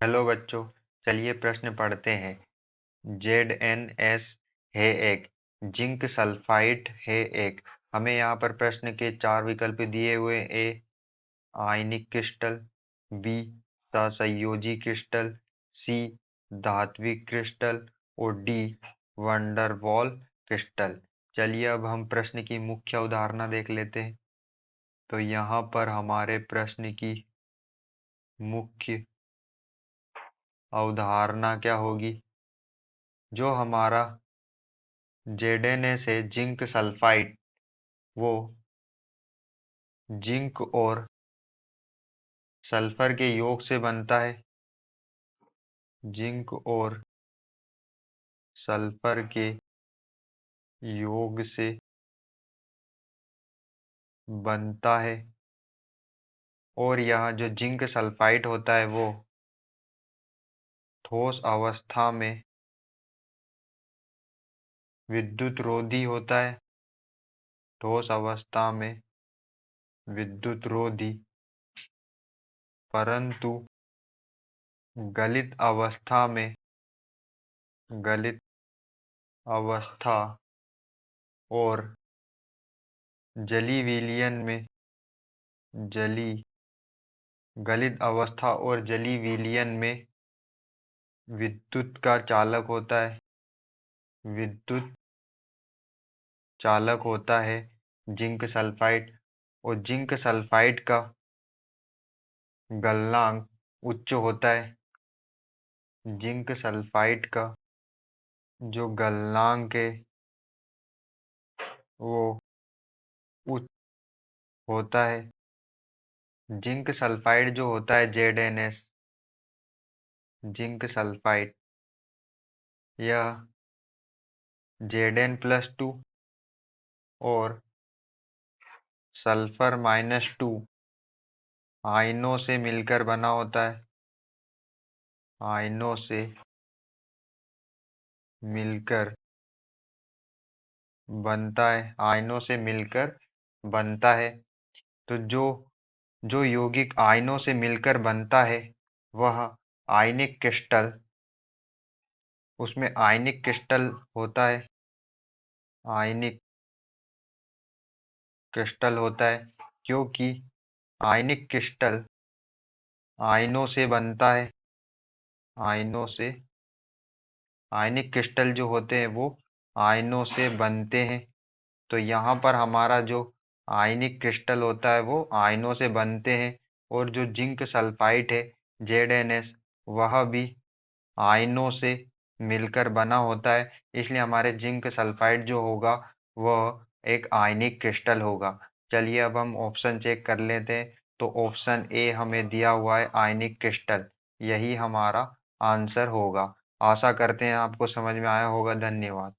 Hello बच्चों, चलिए प्रश्न पढ़ते हैं। ZnS है एक, जिंक सल्फाइड है एक। हमें यहाँ पर प्रश्न के चार विकल्प दिए हुए। ए आयनिक क्रिस्टल, बी सहसंयोजी क्रिस्टल, सी धात्विक क्रिस्टल और डी वंडरवॉल क्रिस्टल। चलिए अब हम प्रश्न की मुख्य अवधारणा देख लेते हैं। तो यहाँ पर हमारे प्रश्न की मुख्य अवधारणा क्या होगी? जो हमारा ZnS है जिंक सल्फाइड, वो जिंक और सल्फर के योग से बनता है। जिंक और सल्फर के योग से बनता है और यह जो जिंक सल्फाइड होता है वो ठोस अवस्था में विद्युत रोधी होता है। ठोस अवस्था में विद्युत रोधी, परंतु गलित अवस्था में गलित अवस्था और जली विलयन में जली गलित अवस्था और जली विलयन में विद्युत का चालक होता है। विद्युत चालक होता है जिंक सल्फाइड। और जिंक सल्फाइड का गलनांक उच्च होता है। जिंक सल्फाइड का जो गलनांक है वो उच्च होता है। जिंक सल्फाइड जो होता है ZnS, जिंक सल्फाइड, यह Zn+2 और सल्फर -2 आयनों से मिलकर बना होता है। आयनों से मिलकर बनता है। आयनों से मिलकर बनता है। तो जो जो यौगिक आयनों से मिलकर बनता है वह आयनिक क्रिस्टल, उसमें आयनिक क्रिस्टल होता है। आयनिक क्रिस्टल होता है क्योंकि आयनिक क्रिस्टल आयनों से बनता है। आयनों से आयनिक क्रिस्टल जो होते हैं वो आयनों से बनते हैं। तो यहाँ पर हमारा जो आयनिक क्रिस्टल होता है वो आयनों से बनते हैं। और जो जिंक सल्फाइड है ZnS, वह भी आयनों से मिलकर बना होता है। इसलिए हमारे जिंक सल्फाइड जो होगा वह एक आयनिक क्रिस्टल होगा। चलिए अब हम ऑप्शन चेक कर लेते हैं। तो ऑप्शन ए हमें दिया हुआ है आयनिक क्रिस्टल, यही हमारा आंसर होगा। आशा करते हैं आपको समझ में आया होगा। धन्यवाद।